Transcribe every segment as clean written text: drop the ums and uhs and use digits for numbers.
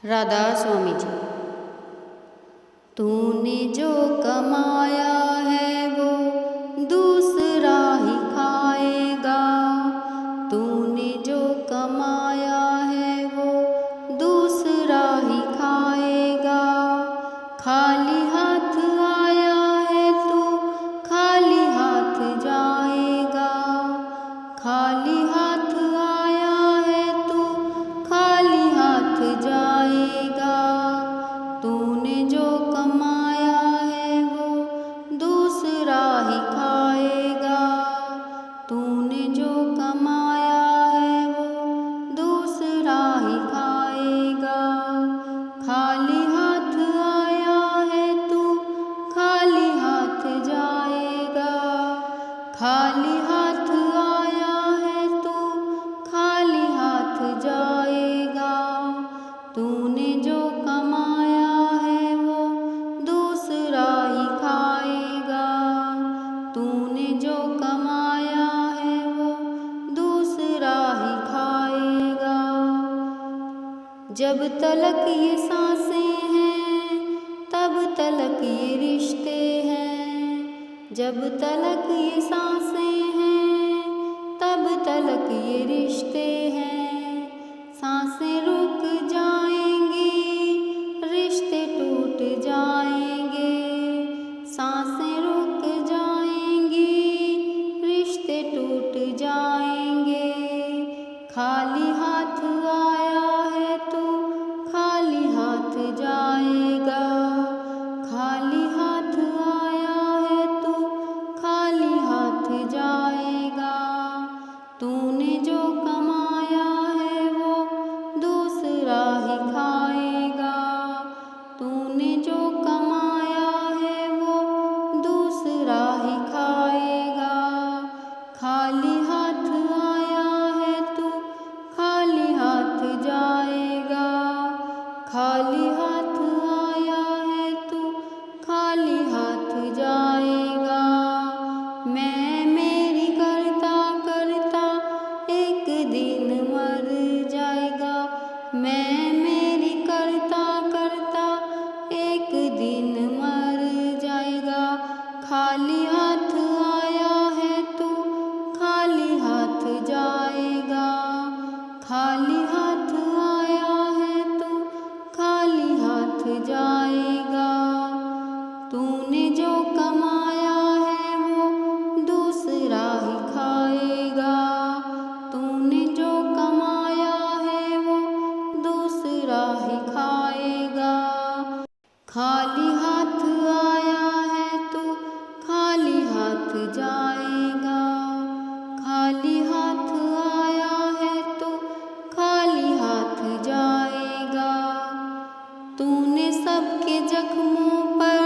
राधा स्वामी जी। तूने जो कमाया है वो दूसरा ही खाएगा। तूने जो कमाया है वो दूसरा ही खाएगा। खाली हाथ आया है तू खाली हाथ जाएगा। खाली हाथ आया है तू खाली हाथ जाएगा। तूने जो कमाया है वो दूसरा ही खाएगा। तूने जो कमाया है वो दूसरा ही खाएगा। खाली हाथ आया है तू खाली हाथ जाएगा। खाली हाथ आया है तू खाली हाथ जाएगा। तूने जो कमाया है वो दूसरा ही खाएगा। तूने जो कमाया है वो दूसरा ही खाएगा। जब तलक ये सांसें हैं तब तलक ये रिश्ते हैं। जब तलक ये सांसें हैं तब तलक ये रिश्ते हैं। सांसें रुक जाएंगी रिश्ते टूट जाएंगे। सांसें रुक जाएंगी रिश्ते टूट जाएंगे। खाली हाथ आया है तू खाली हाथ जाएगा। खाली हाथ आया है तू खाली हाथ जाएगा। तूने जो कमाया है वो दूसरा ही खाएगा। तूने जो कमाया है वो दूसरा ही खाएगा। खाली हाथ आया है तू खाली हाथ जाएगा। खाली हाथ आया है तू खाली हाथ जाएगा। मैं मेरी करता करता एक दिन मर जाएगा। मैं मेरी करता करता एक दिन मर जाएगा। खाली हाथ आया है तू खाली हाथ जाएगा। खाली हाथ आया है तू खाली हाथ जाएगा। तूने जो कमाया है वो दूसरा ही खाएगा। तूने जो कमाया है वो दूसरा ही खाएगा। खाली हाथ आया है तू खाली हाथ जाएगा। खाली हाथ आया है तू खाली हाथ जाएगा। तूने सबके जख्मों पर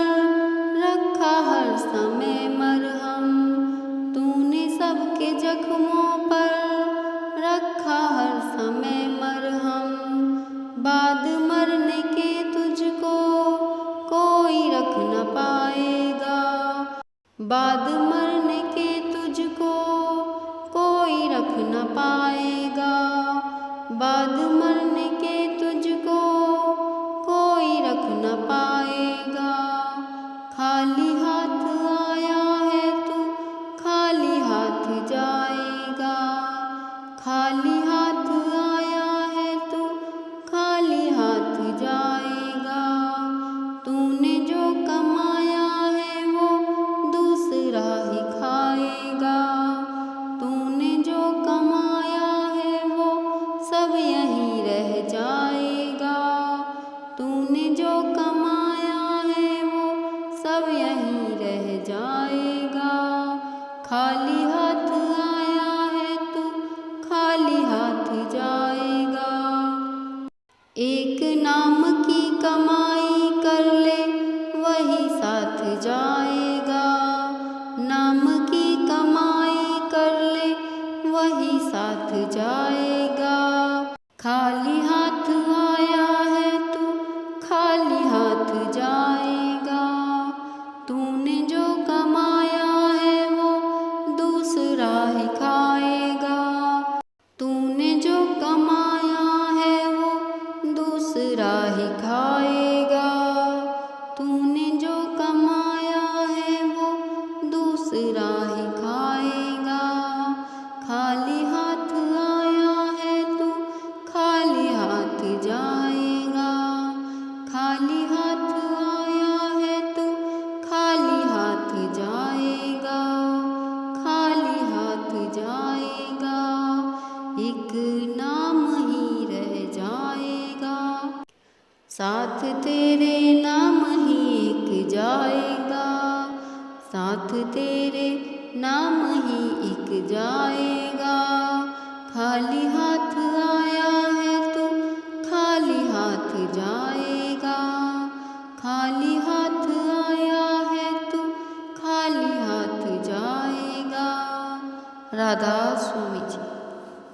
रखा हर समय मरहम। तूने सबके जख्मों पर रखा हर समय मरहम। बाद मरने के तुझको कोई रख न पाएगा। बाद मरने के तुझको कोई रख न पाएगा। बाद मरने के तुझको कोई रख न पाएगा। खाली हाथ आया है तू खाली हाथ जाएगा। खाली हाथ आया है तू खाली हाथ जाएगा। तूने जो कमाया है वो दूसरा ही खाएगा। तूने जो कमाया है वो सब यहीं रह जाएगा। तूने जो कमाया है वो सब यहीं रह जाएगा। खाली हाथ आया है तू खाली हाथ जाएगा। एक नाम की कमाई कर ले वही साथ जाएगा। नाम की कमाई कर ले वही साथ जाएगा। खाली हाथ आया है तू खाली हाथ जाएगा। तूने जो कमाया है वो दूसरा ही खाएगा। तूने जो कमाया है वो दूसरा दूसरा ही खाएगा। तूने जो कमाया है वो दूसरा ही खाएगा। खाली हाथ आया है तू खाली हाथ जाएगा। खाली हाथ आया है तू खाली हाथ जाएगा। खाली हाथ जाएगा, एक नाम ही रह जाएगा। साथ तेरे नाम ही एक जाएगा। साथ तेरे नाम ही एक जाएगा। खाली हाथ आया है तू खाली हाथ जाएगा। खाली हाथ आया है तू खाली हाथ जाएगा। राधा स्वामी।